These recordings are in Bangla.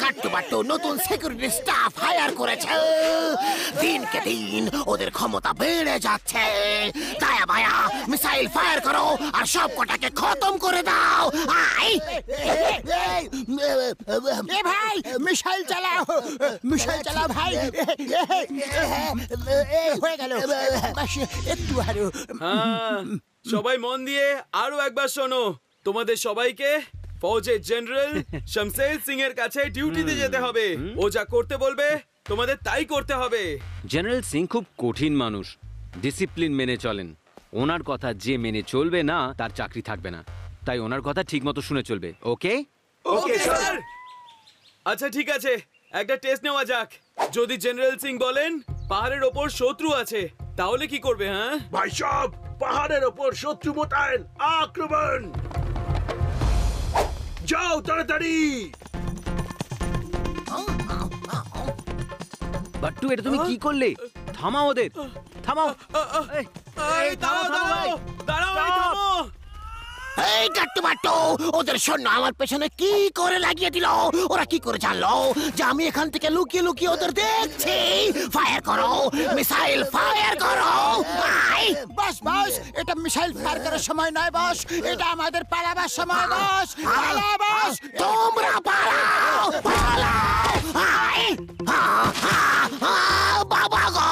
গাট্টু বাট্টু নতুন সিকিউরিটি স্টাফ হায়ার করেছে। দিনকে দিন ওদের ক্ষমতা বেড়ে যাচ্ছে। দায়া বায়া মিসাইল ফায়ার করো আর সব কটাকে খতম করে দাও। আই এ ভাই মিসাইল চালাও, মিসাইল চালাও ভাই। হয়ে গেল, একটু আরো। সবাই মন দিয়ে আরো একবার শোনো। তোমাদের সবাইকে ফৌজের জেনারেল শমশের সিং এর কাছে ডিউটিতে যেতে হবে। ও যা করতে বলবে তোমাদের তাই করতে হবে। জেনারেল সিং খুব কঠিন মানুষ, ডিসিপ্লিন মেনে চলেন। ওনার কথা যে মেনে চলবে না তার চাকরি থাকবে না, তাই ওনার কথা ঠিকমতো শুনে চলবে। ওকে ওকে স্যার। আচ্ছা ঠিক আছে, একটা টেস্ট নেওয়া যাক। যদি জেনারেল সিং বলেন পাহাড়ের ওপর শত্রু আছে, তাহলে কি করবে? হ্যাঁ ভাই সাহেব, পাহাড়ের ওপর শত্রু মোতায়েন, আক্রমণ! যাও তাড়াতাড়ি। বাট্টু, এটা তুমি কি করলে? থামাও ওদের, থামাও। এই গাট্টু বাট্টু, ওদের সৈন্য আমার পেছনে কি করে লাগিয়ে দিল? ওরা কি করে জানলো যে আমি এখান থেকে লুকিয়ে লুকিয়ে ওদের দেখছি? ফায়ার করো, মিসাইল ফায়ার করো। বস বস, এটা মিসাইল ফায়ার করার সময় নয় বস, এটা আমাদের পালাবার সময় বস। পালা বস, তোমরা পালাও, পালাও। বাবা গো!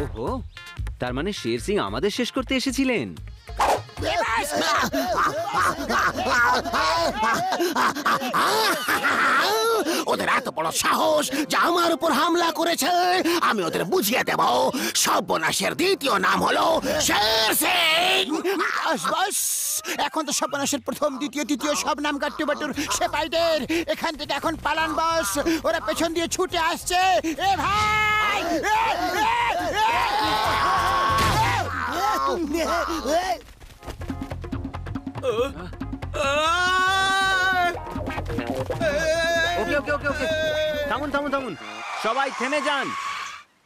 ওহো, তার মানে শের সিং আমাদের শেষ করতে এসেছিলেন। ওদের এত বড় সাহস যে আমার উপর হামলা করেছে। আমি ওদের বুঝিয়ে দেব সর্বনাশের দ্বিতীয় নাম হলো শের সিং। বস, এখন তো সর্বনাশের প্রথম দ্বিতীয় তৃতীয় সব নাম গাট্টু বাট্টুর সেপাইদের। এখান থেকে এখন পালান বস, ওরা পেছন দিয়ে ছুটে আসছে। এ ভাই, ওকে ওকে ওকে ওকে, থামুন থামুন থামুন, সবাই থেমে যান,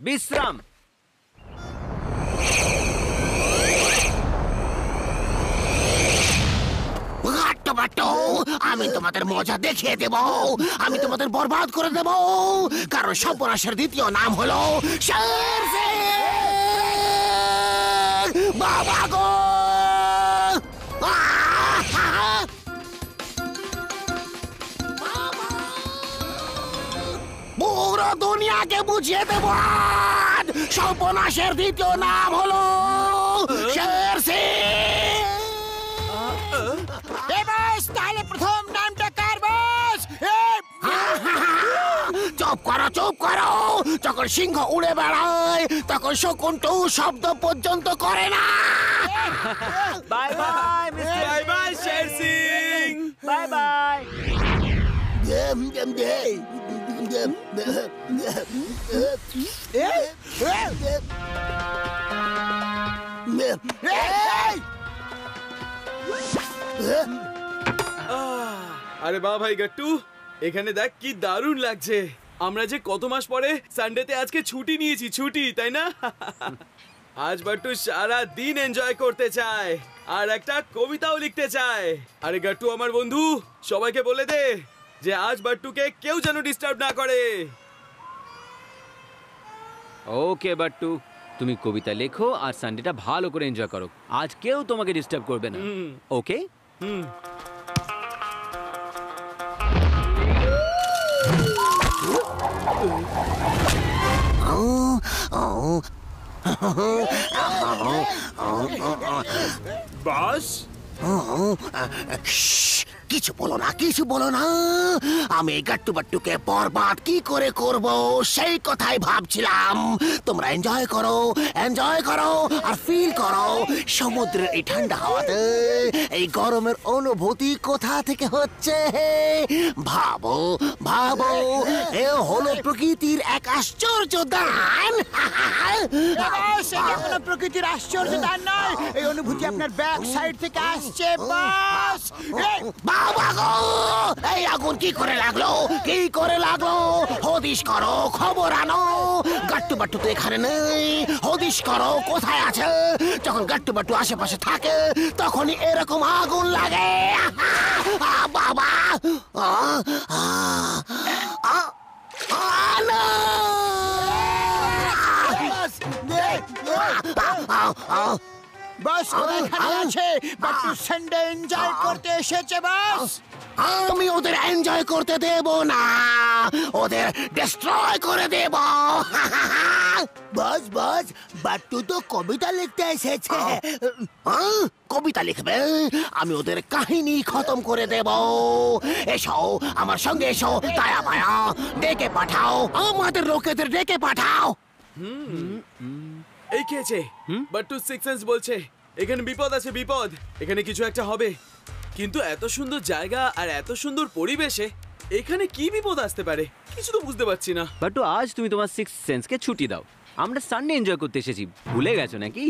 বিশ্রাম। আমি তোমাদের মজা দেখিয়ে দেব, আমি তোমাদের বরবাদ করে দেব, কারণ সর্বনাশের দ্বিতীয় নাম হলো শের সিং। বাবা গো! পুরো দুনিয়াকে বুঝিয়ে দেব সর্বনাশের দ্বিতীয় নাম হলো শের সিং। তাহলে প্রথম নামটা কার বস? চুপ করো, চুপ করো। যখন সিংহ উড়ে বেড়ায় তখন শকুনটু শব্দ পর্যন্ত করে না। বাই বাই বাই বাই শের সিং, বাই বাই। আরে বাহ ভাই গাট্টু, এখানে দেখ কি দারুণ লাগছে। আমরা যে কত মাস পরে সানডেতে আজকে ছুটি নিয়েছি, ছুটি, তাই না? আজ বাট্টু সারা দিন এনজয় করতে চায় আর একটা কবিতাও লিখতে চায়। আরে গাট্টু আমার বন্ধু, সবাইকে বলে দে যে আজ বাট্টুকে কেউ যেন ডিস্টার্ব না করে। ওকে বাট্টু, তুমি কবিতা লেখো আর সানডেটা ভালো করে এনজয় করো। আজ কেউ তোমাকে ডিস্টার্ব করবে না। ওকে? বস, কিছু বলো না, কিছু বলো না। আমি গাট্টু বাট্টুকে বরবাদ কি করে করব সেই কথাই ভাবছিলাম। তোমরা এনজয় করো, এনজয় করো আর ফিল করো সমুদ্রের এই ঠান্ডা হাওয়াতে এই গরমের অনুভূতি কোথা থেকে হচ্ছে। ভাবো ভাবো, এ হলো প্রকৃতির এক আশ্চর্য দান। সেটা কোনো প্রকৃতির আশ্চর্য দান নয়, এই অনুভূতি আপনার ব্যাক সাইড থেকে আসছে বস। এই, বাবা গো, এই আগুন কি করে লাগলো, কি করে লাগলো? হদিশ করো, খবর আনো। গাট্টু বাট্টু তো এখানে নেই, হদিশ করো কোথায় আছে। যখন গাট্টু বাট্টু আশেপাশে থাকে তখনই এরকম আগুন লাগে। বাবা, না! বস ওরা এখানে আছে, বাট্টু সানডে এনজয় করতে এসেছে বস। আমি ওদের এনজয় করতে দেব না, ওদের ডিস্ট্রয় করে দেব। বস বস, বাট্টু তো কবিতা লিখতে এসেছে। কবিতা লিখবে? আমি ওদের কাহিনী খতম করে দেব। এসো আমার সঙ্গে, এসো দয়া মায়া, ডেকে পাঠাও আমাদের লোকেদের, ডেকে পাঠাও। এই খেয়েছে বাট্টু সিক্স সেন্স বলছে এখানে বিপদ আছে, বিপদ, এখানে কিছু একটা হবে। কিন্তু এত সুন্দর জায়গা আর এত সুন্দর পরিবেশে এখানে কি বিপদ আসতে পারে কিছু তো বুঝতে পারছি না। বাট্টু, আজ তুমি তোমার সিক্স সেন্সকে ছুটি দাও। আমরা সানডে এনজয় করতে এসেছি, ভুলে গেছো নাকি?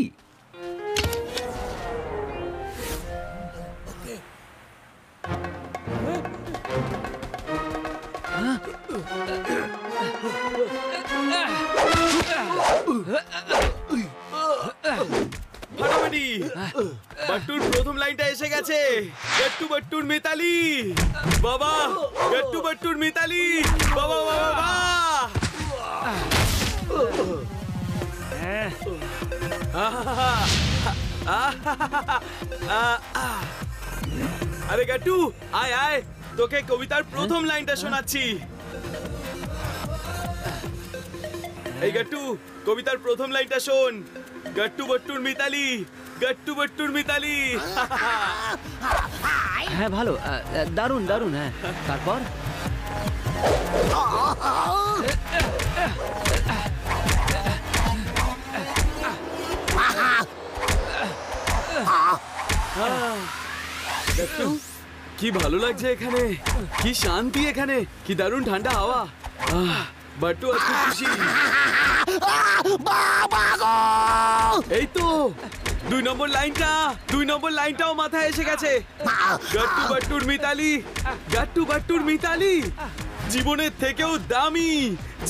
ফাটাফাটি বাট্টুর প্রথম লাইনটা এসে গেছে। গাট্টু বাট্টুর মিতালি, বাবা গাট্টু বাট্টুর মিতালি, বাবা বাবা বাবা। আরে গাট্টু আয় আয়, তোকে কবিতার প্রথম লাইনটা শোনাচ্ছি। এই গাট্টু কবিতার প্রথম লাইনটা শোন। গাট্টু বাট্টুর মিতালি, গাট্টু বাট্টুর মিতালি। হ্যাঁ ভালো, দারুণ দারুণ। হ্যাঁ, তারপর গাট্টু কি ভালো লাগছে এখানে, কি শান্তি এখানে, কি দারুণ ঠান্ডা হাওয়া। বাট্টু আজকে খুশি। বাবা গো, এই তো 2 নম্বর লাইনটা, 2 নম্বর লাইনটাও মাথায় এসে গেছে। গাট্টু বাট্টুর মিতালি, গাট্টু বাট্টুর মিতালি, জীবনের থেকেও দামি,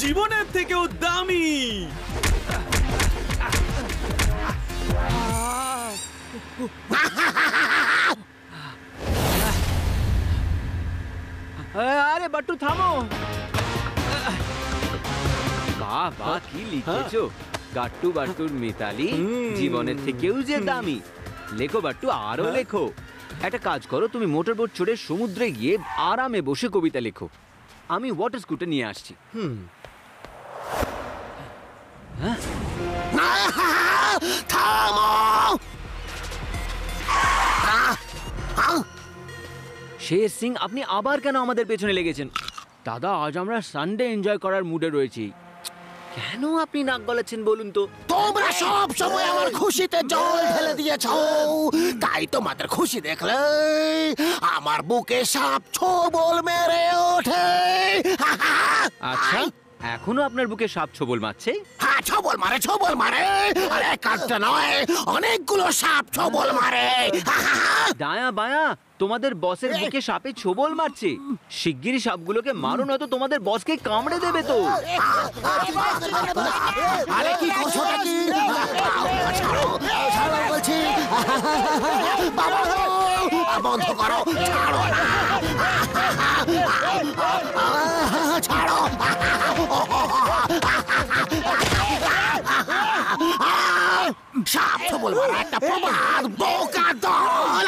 জীবনের থেকেও দামি। আরে বাট্টু থামো। বাহ বাহ, কি লিখেছো? গাট্টু বাট্টুর মিতালি, জীবনের থেকেও যে দামি। লেখো বাট্টু, আরো লেখো। একটা কাজ করো, তুমি মোটর বোট চড়ে সমুদ্রে গিয়ে আরামে বসে কবিতা লেখো, আমি ওয়াটার স্কুটার নিয়ে আসছি। থামো। শের সিং, আপনি আবার কেন আমাদের পেছনে লেগেছেন? দাদা, আজ আমরা সানডে এনজয় করার মুডে রয়েছি, কেন আপনি নাক গলাচ্ছেন বলুন তো? তোমরা সব সময় আমার খুশিতে জল ঢেলে দিয়েছ, তাই তোমাদের খুশি দেখলে আমার বুকে সাপ ছোবল মেরে ওঠে। আচ্ছা, এখনো আপনার বুকে সাপ ছোবল মারছে? হ্যাঁ, ছোবল মারে, ছোবল মারে। আরে একটা নয়, অনেকগুলো সাপ ছোবল মারে। দায়া বায়া, তোমাদের বসের বুকে সাপে ছোবল মারছে। শিগগিরই সাপগুলোকে মারো, নয়তো তোমাদের বসকে কামড়ে দেবে তো। আরে কি করছো নাকি? ছাড়ো, ছাড়ো বলছি। বাবা গো, বন্ধ করো, ছাড়ো না, ছাড়ো। সাপ ছোবল মারা একটা প্রবাদ, বোকা দল।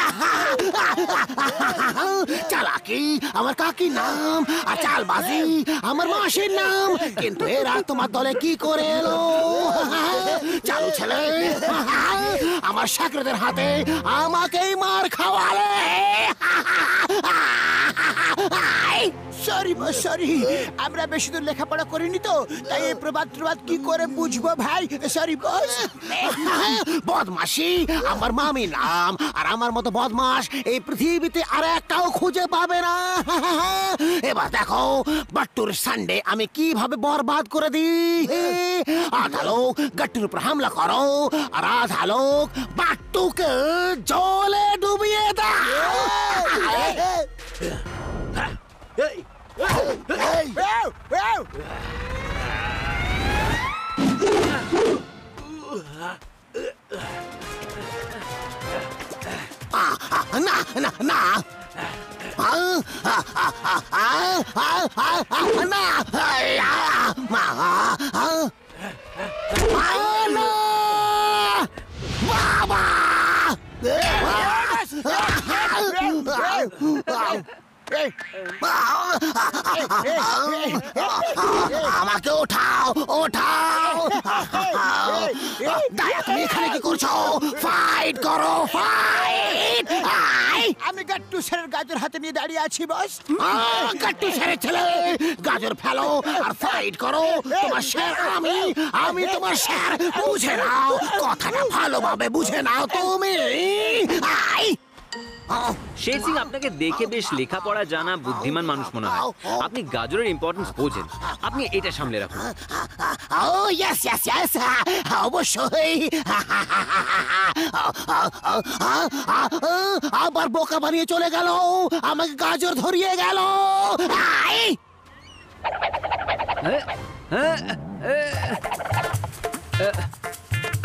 চালাকি আমার কাকির নাম, আর চালবাজি আমার মাসির নাম, কিন্তু এরা তোমার দলে কি করে এলো? চালু ছেলে, আমার সাকরেদের হাতে আমাকেই মার খাওয়ালে। সরি বস সরি, আমরা বেশি দূর লেখাপড়া করিনি তো, তাই এই প্রবাদ কি করে বুঝবো ভাই। Sorry boss. বদমাশি আমার মামি নাম, আর আমার মতো বদমাশ এই পৃথিবীতে আর একটাও খুঁজে পাবে না। এবার দেখো বাট্টুর সানডে আমি কিভাবে বরবাদ করে দিই। আধা লোক গাট্টুর উপর হামলা করো, আর আধা লোক বাট্টুকে জলে ডুবিয়ে দাও। Hey! Hey! না না না আমাকে ওঠাও ওঠাও। দায়া তুমি এখানে কি করছো? ফাইট করো ফাইট। আমি গাট্টু স্যারের গাজর হাতে নিয়ে দাঁড়িয়ে আছি বস। গাট্টু স্যারের ছেলে, গাজর ফেলো আর ফাইট করো। তোমার স্যার আমি, আমি তোমার স্যার। বুঝে নাও কথাটা, ভালোভাবে বুঝে নাও তুমি। শের সিং, আপনাকে দেখে বেশ লেখাপড়া জানা বুদ্ধিমান মানুষ মনে হয়। আপনি গাজরের ইম্পর্টেন্স বোঝেন। আপনি এটা সামলে রাখুন। ও ইয়েস ইয়েস ইয়েস, অবশ্যই। আবার বোকা বানিয়ে চলে গেল, আমাকে গাজর ধরিয়ে গেল।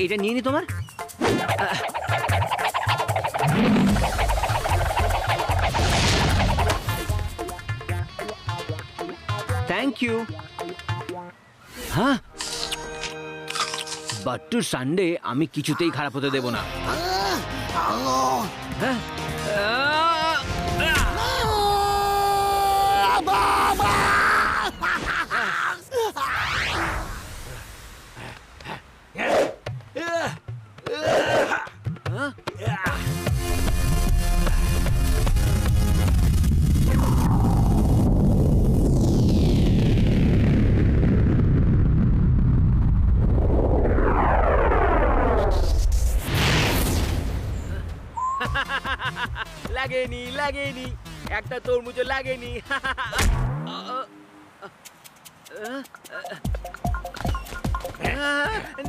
এটা নিয়ে নি তোমার। Thank you. হ্যাঁ, বাট্টুর সানডে আমি কিছুতেই খারাপ হতে দেব না। লাগেনি লাগেনি, একটা তরমুজও লাগেনি।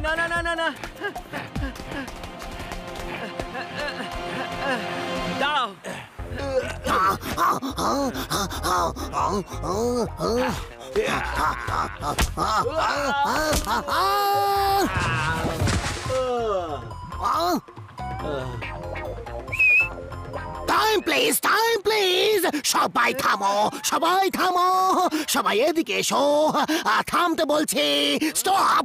না না না না না, দাও। Time please, time please. সবাই থামো, সবাই থামো, সবাই এদিকে এসো। থামতে বলছি, স্টপ।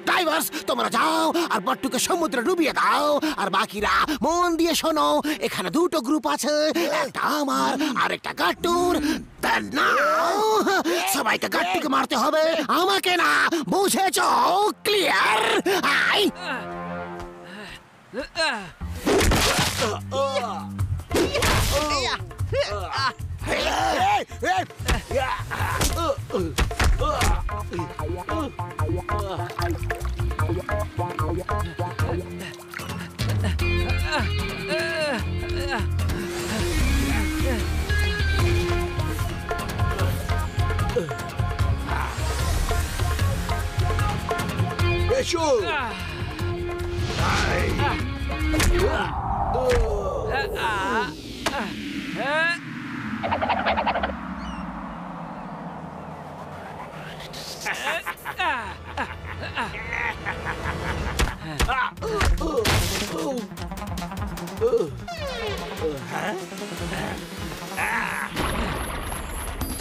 ড্রাইভার্স তোমরা যাও আর বাট্টুকে সমুদ্রে ডুবিয়ে দাও। আর বাকিরা মন দিয়ে শোনো, এখানে দুটো গ্রুপ আছে, একটা আমার আর একটা গাট্টুর। সবাইকে গাট্টুকে মারতে হবে, আমাকে না, বুঝেছো? ক্লিয়ার? I Fechou!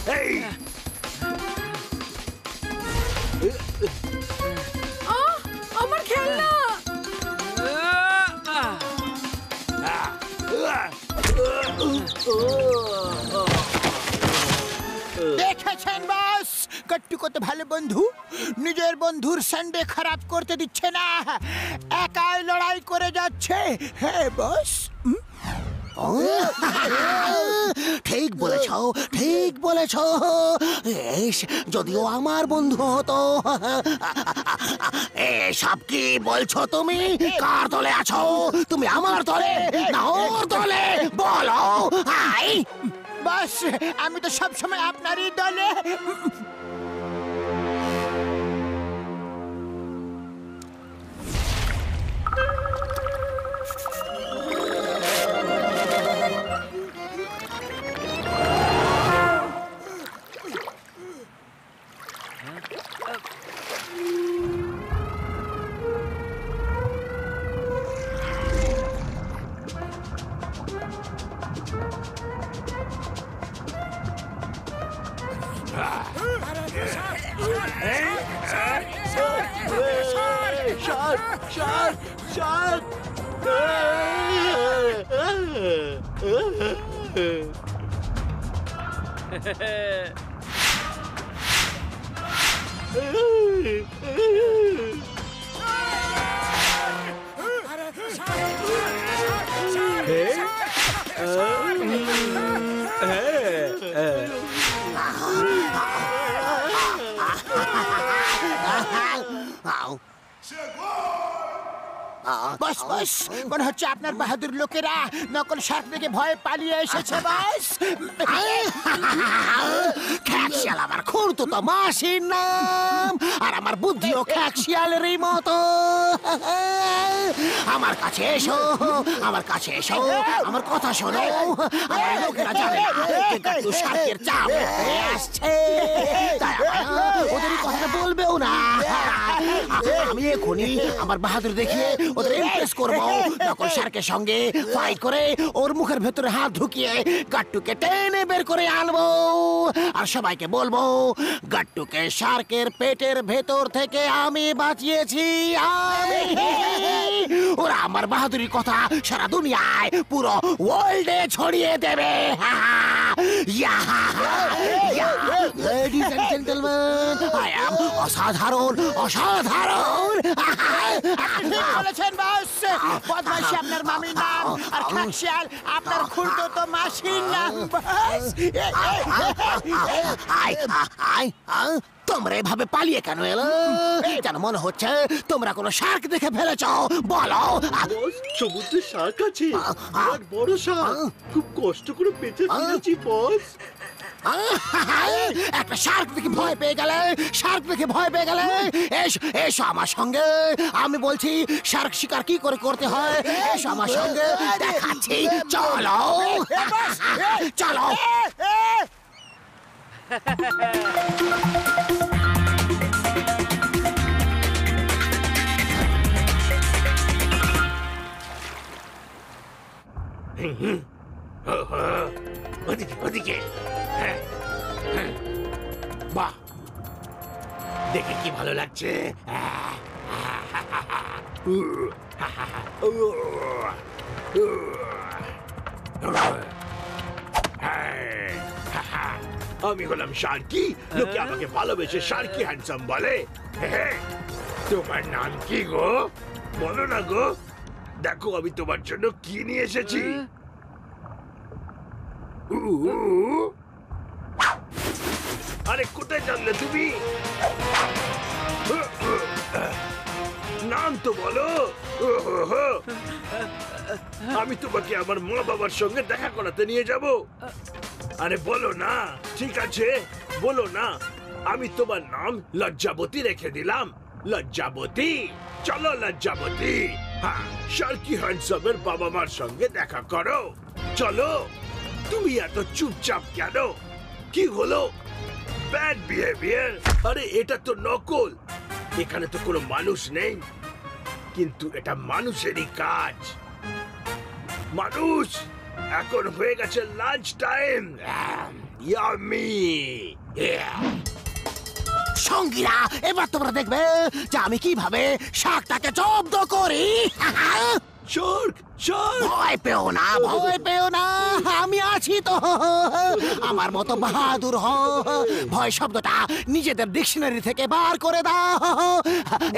Hey! আমার খেলনা। দেখেছেন বস, গাট্টু কত ভালো বন্ধু, নিজের বন্ধুর সানডে খারাপ করতে দিচ্ছে না, একাই লড়াই করে যাচ্ছে। হ্যাঁ বস। ঠিক বলেছ, ঠিক বলেছ। এস, যদিও আমার বন্ধু হতো। এসব কি বলছো তুমি? কার দলে আছো? তুমি আমার দলে না ওর দলে? বলো। আই বস, আমি তো সবসময় আপনারই দলে। বস বস, মনে হচ্ছে আপনার বাহাদুর লোকেরা নকল শার্ক দেখে ভয়ে পালিয়ে এসেছে। বস, খ্যাকশিয়াল আমার খুঁড়তো তো মাসির নাম, আর আমার বুদ্ধিও খ্যাকশিয়ালেরই মতো। আমার কাছে এসো, আমার কাছে এসো, আমার কথা শোনো। আমার লোকেরা জানে না যে গাট্টু শার্কের চাপ হয়ে আসছে, তাই ওদের কথাটা বলবেও না। আমি এখনই আমার বাহাদুর দেখিয়ে ওদের ইমপ্রেস করবো। নকল শার্কের সঙ্গে ফাইট করে ওর মুখের ভেতরে হাত ঢুকিয়ে গাট্টুকে টেনে বের করে আনবো, আর সবাইকে বলবো গাট্টুকে শার্কের পেটের ভেতর থেকে আমি বাঁচিয়েছি। আমি ওরা আমার বাহাদুরির কথা সারা দুনিয়ায়, পুরো ওয়ার্ল্ডে ছড়িয়ে দেবে। Ladies and gentlemen, I am অসাধারণ, অসাধারণ। ঠিক বলেছেন বস। বদমাইশি আপনার মামির নাম, আর খ্যাকশিয়াল আপনার খুড়তো মাসির নাম। বস, তোমরা এভাবে পালিয়ে কেন এলো? যেন মনে হচ্ছে তোমরা কোনো শার্ক দেখে ফেলেছ। বলো। বস, সমুদ্রে শার্ক আছে, বিরাট বড় শার্ক। খুব কষ্ট করে পেঁচে ফেলেছি বস। একটা শার্ক দেখে ভয় পেয়ে গেলে, শার্ক দেখে ভয় পেয়ে গেলে। এসো এসো আমার সঙ্গে, আমি বলছি শার্ক শিকার কি করে করতে হয়। এসো আমার সঙ্গে, দেখাচ্ছি। চলো চলো। ওদিকে ওদিকে। বাহ, দেখে কি ভালো লাগছে। আমি হলাম শার্কি, লোকে আমাকে ভালোবেসে শার্কি হ্যান্ডসাম বলে। তোমার নাম কি গো? বলো না গো। দেখো আমি তোমার জন্য কি নিয়ে এসেছি। আরে কোথায় জানলে তুমি? নাম তো বলো। আমি তোমাকে আমার মা বাবার সঙ্গে দেখা করাতে নিয়ে যাব। আরে বলো না। ঠিক আছে, বলো না। আমি তোমার নাম লজ্জাবতী রেখে দিলাম। লজ্জাবতী, চলো লজ্জাবতী। হ্যাঁ, শার্কি হ্যান্ডসামের বাবা মার সঙ্গে দেখা করো। চলো। তুমি এত চুপচাপ কেন? কি হলো? Bad behaviour. আরে এটা তো নকল, এখানে তো কোনো মানুষ নেই, কিন্তু এটা মানুষেরই কাজ। মানুষ, এখন হয়ে গেছে লাঞ্চ টাইম। ইয়ামি। সঙ্গীরা, এবার তোমরা দেখবে যে আমি কিভাবে শার্কটাকে জব্দ করি। শার্ক, ভয় পেও না, ভয় পেও না, আমি আছি তো। আমার মতো বাহাদুর ভয় শব্দটা নিজেদের ডিকশনারি থেকে বার করে দাও।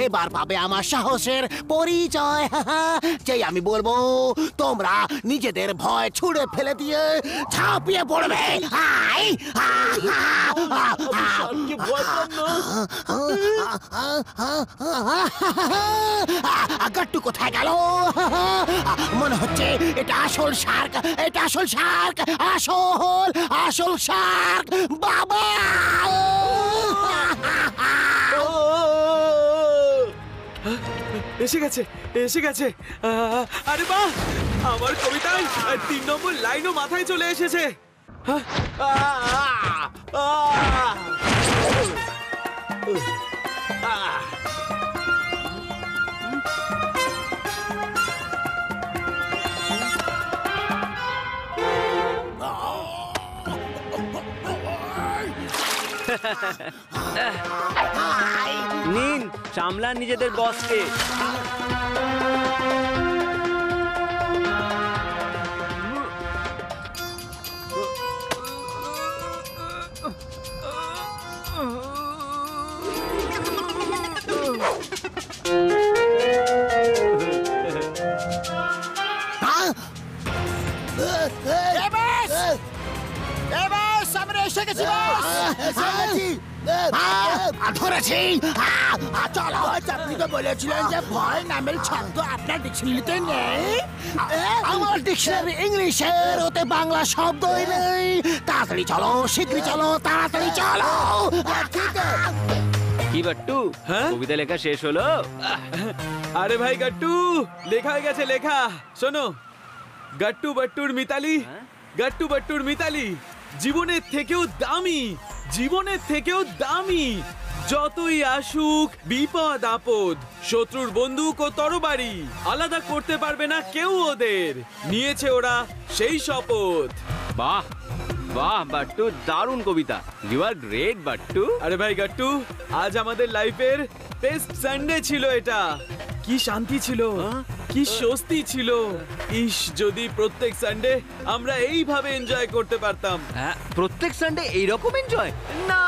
এবার পাবে আমার সাহসের পরিচয়। যেই আমি বলবো তোমরা নিজেদের ভয় ছুঁড়ে ফেলে দিয়ে ঝাঁপিয়ে পড়বে। গাট্টু কোথায় গেল? মনে হচ্ছে এটা আসল শার্ক, এটা আসল শার্ক, আসল আসল শার্ক। বাবা এসে গেছে, এসে গেছে। আরে বাহ, আমার কবিতায় 3 নম্বর লাইনও মাথায় চলে এসেছে। নিন, সামলান নিজেদের বসকে। আমরা এসে গেছি বস। ধরেছি। চলো। আপনি তো বলেছিলেন যে ভয় নামের শব্দ আপনার ডিকশনারিতে নেই। আমার ডিকশনারি ইংলিশের, ওতে বাংলা শব্দই নেই। তাড়াতাড়ি চলো, শীঘ্রই চলো, তাড়াতাড়ি চলো। কি বাট্টু, হ্যাঁ? কবিতা লেখা শেষ হলো? আরে ভাই গাট্টু, লেখা হয়ে গেছে লেখা। শোনো, গাট্টু বাট্টুর মিতালি, গাট্টু বাট্টুর মিতালি জীবনের থেকেও দামি, জীবনের থেকেও দামি। যতই আসুক বিপদ আপদ, শত্রুর বন্দুক ও তরবারি আলাদা করতে পারবে না কেউ ওদের। নিয়েছে ওরা সেই শপথ। বাহ বাহ বাট্টু, দারুণ কবিতা। You are great বাট্টু। আরে ভাই গাট্টু, আজ আমাদের লাইফের বেস্ট সানডে ছিল এটা। কি শান্তি ছিল, কি স্বস্তি ছিল। ইস, যদি প্রত্যেক সানডে আমরা এইভাবে এনজয় করতে পারতাম। হ্যাঁ, প্রত্যেক সানডে এইরকম এনজয় না।